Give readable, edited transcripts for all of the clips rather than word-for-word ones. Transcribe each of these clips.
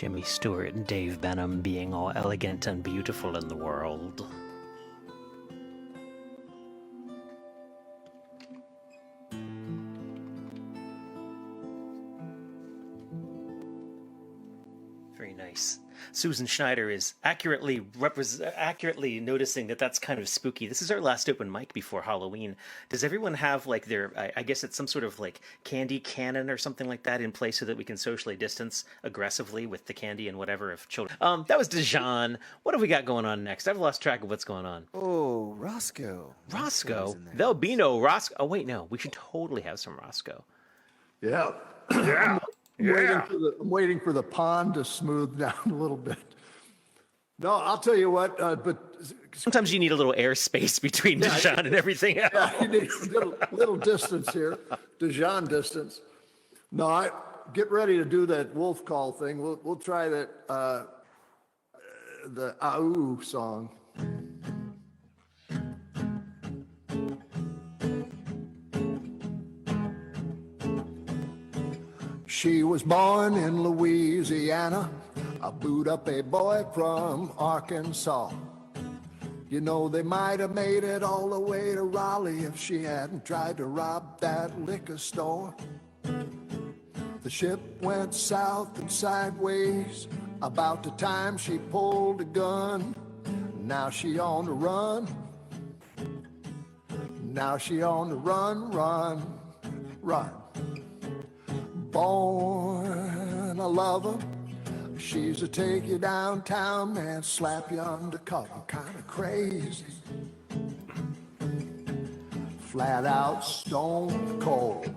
Jimmy Stewart and Dave Benham being all elegant and beautiful in the world. Very nice. Susan Schneider is accurately noticing that that's kind of spooky. This is our last open mic before Halloween. Does everyone have like their, I guess it's some sort of like candy cannon or something like that in place so that we can socially distance aggressively with the candy and whatever of children? That was Dijon. What have we got going on next? I've lost track of what's going on. Oh, Roscoe. Roscoe? There'll be no Roscoe. Oh, wait, no. We should totally have some Roscoe. Yeah. Yeah. I'm waiting for the pond to smooth down a little bit. No, I'll tell you what, but sometimes you need a little airspace between Dijon and everything else. Yeah, you need a little distance here, Dijon distance. No, get ready to do that wolf call thing. We'll try that, the AU song. She was born in Louisiana, a boot up a boy from Arkansas. You know, they might have made it all the way to Raleigh if she hadn't tried to rob that liquor store. The ship went south and sideways about the time she pulled a gun. Now she on the run. Now she on the run, run, run. Born a lover, she's a take you downtown and slap you undercover, kind of crazy. Flat out stone cold.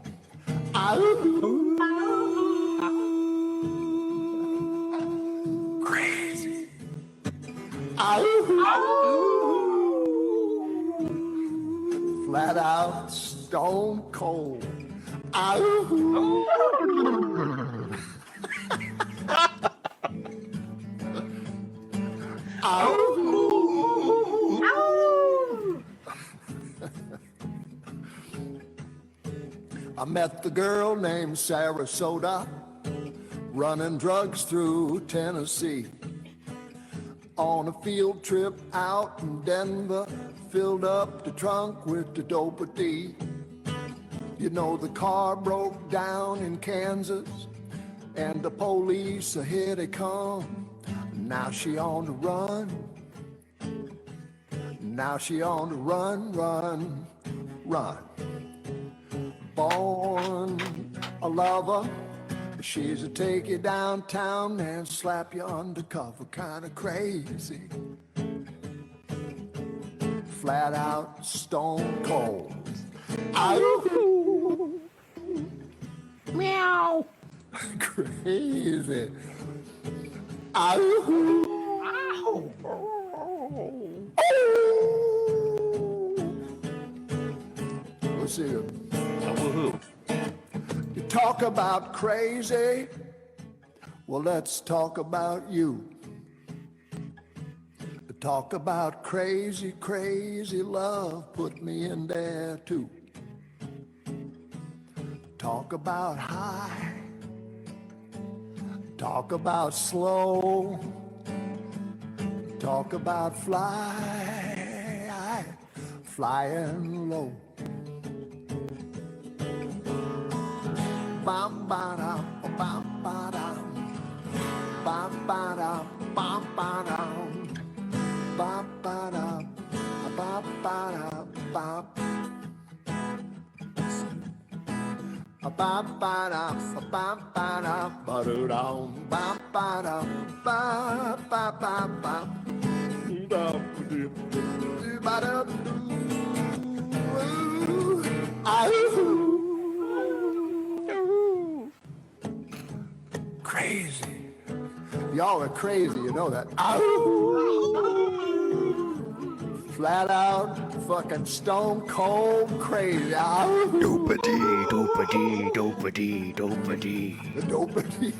Crazy. Flat out stone cold. I met the girl named Sarasota, running drugs through Tennessee. On a field trip out in Denver, filled up the trunk with the dope D. You know, the car broke down in Kansas, and the police, here they come. Now she on the run. Now she on the run, run, run. Born a lover, she's a take you downtown and slap you undercover, kind of crazy. Flat out stone cold. Ow. Meow. Crazy. Ow. Ow. Let's see it. Woohoo. You talk about crazy. Well, let's talk about you. Talk about crazy, crazy love. Put me in there too. Talk about high. Talk about slow. Talk about fly. Flying low. Bam ba dum, bam ba dum, bam ba dum, bam ba dum. Ba ba da, ba ba da, ba. Ba ba da, ba ba da, ba do da, ba ba da, ba ba ba ba. Ba da do. Crazy. Y'all are crazy, you know that. Flat out, fucking stone cold crazy. Dopey, dopey, dopey, dopey. The dopey.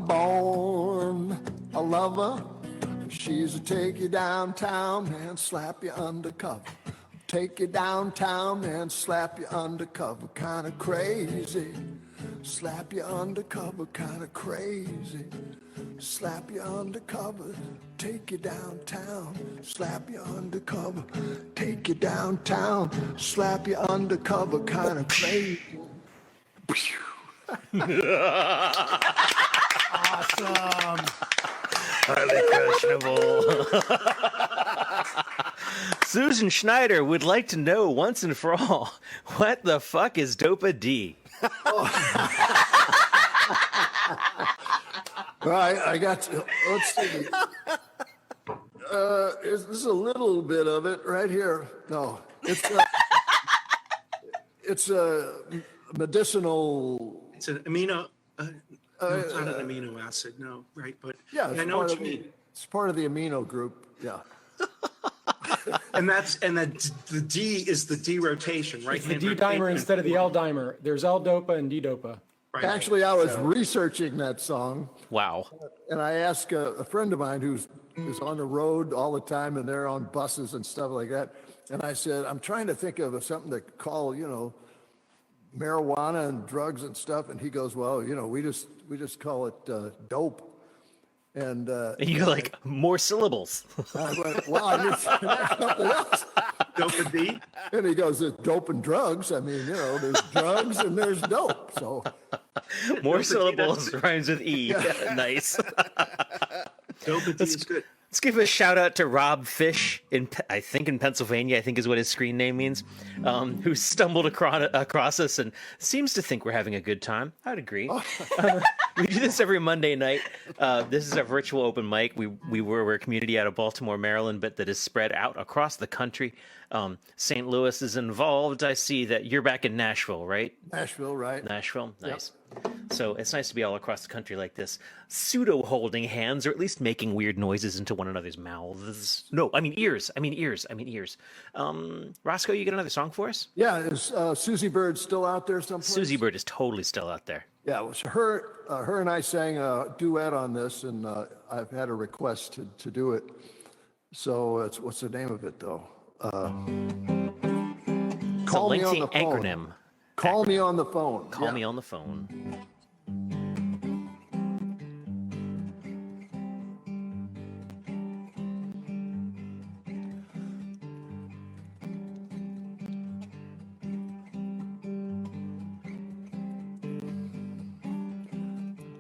Born a lover, she's a take you downtown and slap you undercover. take you downtown and slap you undercover, kind of crazy. Slap you undercover, kind of crazy. Slap you undercover, take you downtown. Slap you undercover, take you downtown. Slap you undercover, kind of crazy. Awesome. Highly questionable. Susan Schneider would like to know once and for all, what the fuck is Dopa D? Right, I got to, let's see. This is a little bit of it right here. No, it's a medicinal. It's an amino. No, it's not an amino acid. No, right? But Yeah, I know what you mean. It's part of the amino group. Yeah. And the D is the D rotation, right? It's the D dimer instead of the L dimer. There's L dopa and D dopa. Right. Actually, I was researching that song, Wow. and I asked a friend of mine who's on the road all the time, and they're on buses and stuff like that. And I said, I'm trying to think of something to call, marijuana and drugs and stuff. And he goes, well, we just call it dope. And You like more syllables. I went, wow, I need something else. Dopa D. And he goes, there's dope and drugs. I mean, there's drugs and there's dope. So More syllables rhymes with E. Nice. Dopa D is good. Let's give a shout out to Rob Fish in Pennsylvania, I think is what his screen name means, who stumbled across us and seems to think we're having a good time. I'd agree. We do this every Monday night. This is a virtual open mic. We're a community out of Baltimore, Maryland, but that is spread out across the country. St. Louis is involved. I see that you're back in Nashville, right? Nashville, right? Nashville, nice. So it's nice to be all across the country like this, pseudo holding hands, or at least making weird noises into one another's mouths. No, I mean ears. Roscoe, you got another song for us? Yeah, is Susie Bird still out there someplace? Susie Bird is totally still out there. Yeah, it was her and I sang a duet on this, and I've had a request to do it. So what's the name of it, though? Call Me on the lengthy Phone. acronym. Call Me on the Phone. Call me on the phone.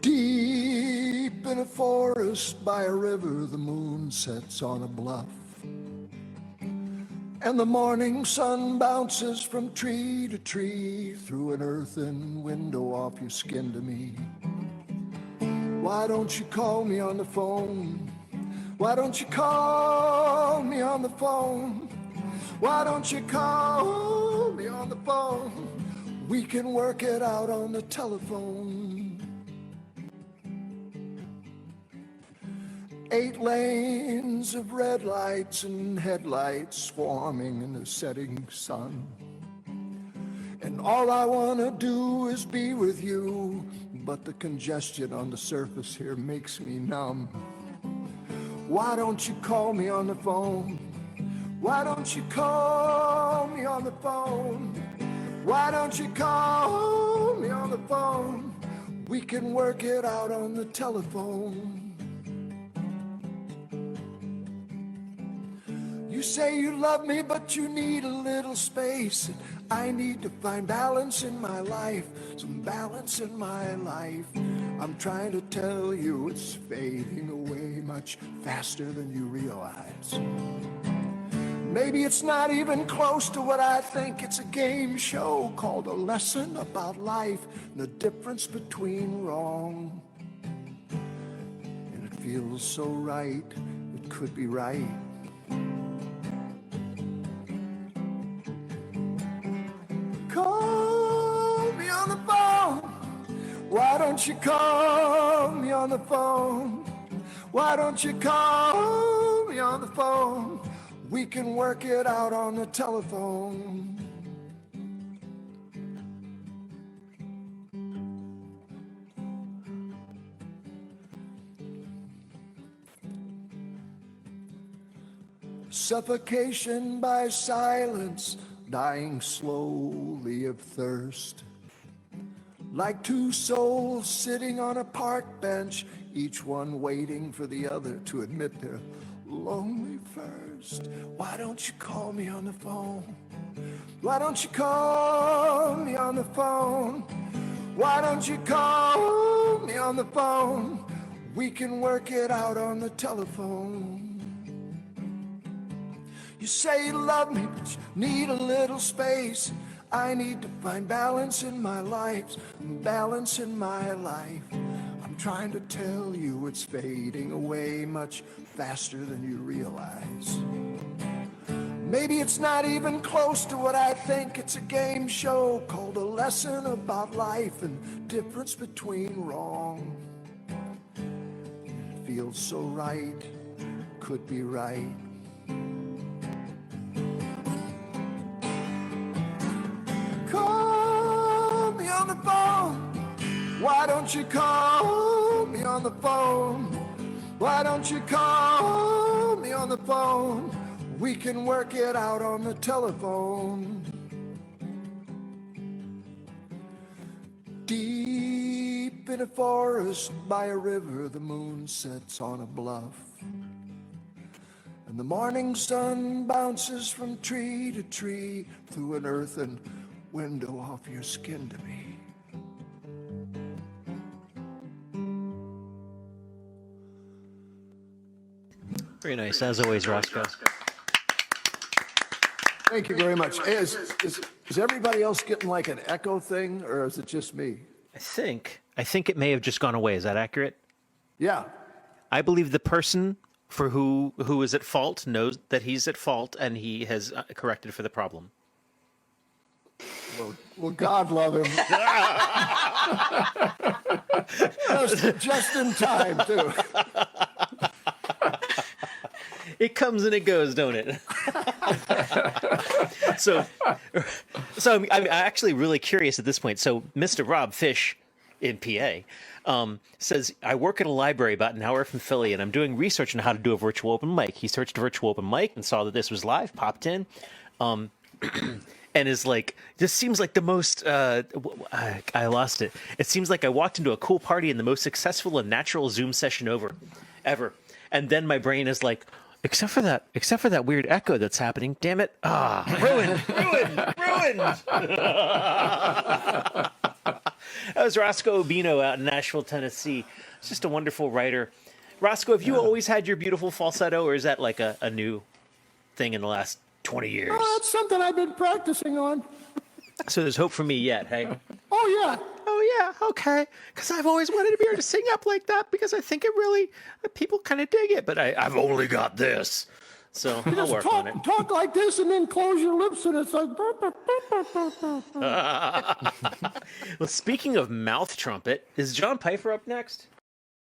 Deep in a forest by a river, the moon sets on a bluff. And the morning sun bounces from tree to tree through an earthen window off your skin to me. Why don't you call me on the phone? Why don't you call me on the phone? Why don't you call me on the phone? We can work it out on the telephone. 8 lanes of red lights and headlights swarming in the setting sun. And all I want to do is be with you, but the congestion on the surface here makes me numb. Why don't you call me on the phone? Why don't you call me on the phone? Why don't you call me on the phone? We can work it out on the telephone. You say you love me, but you need a little space. And I need to find balance in my life, some balance in my life. I'm trying to tell you it's fading away much faster than you realize. Maybe it's not even close to what I think. It's a game show called A Lesson About Life and the difference between wrong. And it feels so right, it could be right. Call me on the phone. Why don't you call me on the phone? Why don't you call me on the phone? We can work it out on the telephone. Suffocation by silence, dying slowly of thirst. Like two souls sitting on a park bench, each one waiting for the other to admit they're lonely first. Why don't you call me on the phone? Why don't you call me on the phone? Why don't you call me on the phone? We can work it out on the telephone. You say you love me, but you need a little space. I need to find balance in my life, balance in my life. I'm trying to tell you it's fading away much faster than you realize. Maybe it's not even close to what I think. It's a game show called A Lesson About Life and Difference Between Wrong. It feels so right, could be right. Call me on the phone. Why don't you call me on the phone? Why don't you call me on the phone? We can work it out on the telephone. Deep in a forest by a river, the moon sets on a bluff. And the morning sun bounces from tree to tree through an earthen window off your skin to me. Very nice, as always, Roscoe. Thank you very much. Is everybody else getting like an echo thing, or is it just me? I think it may have just gone away. Is that accurate? Yeah. I believe the person for who is at fault knows that he's at fault, and he has corrected for the problem. Well, God love him. just in time, too. It comes and it goes, don't it? so I'm actually really curious at this point. So Mr. Rob Fish in PA says, I work at a library about an hour from Philly, and I'm doing research on how to do a virtual open mic. He searched virtual open mic and saw that this was live, popped in, and is like, this seems like the most, I lost it. It seems like I walked into a cool party and the most successful and natural Zoom session ever. And then my brain is like, except for that weird echo that's happening. Damn it. Ruined. That was Roscoe Obino out in Nashville, Tennessee. He's just a wonderful writer. Roscoe, have you always had your beautiful falsetto, or is that like a new thing in the last 20 years? Oh, that's something I've been practicing on. So there's hope for me yet, hey? Oh, yeah, okay. Because I've always wanted to be able to sing up like that, because I think it really, people kind of dig it, but I've only got this. So I'll work on it. Talk like this and then close your lips and it's like... Well, speaking of mouth trumpet, is John Pfeiffer up next?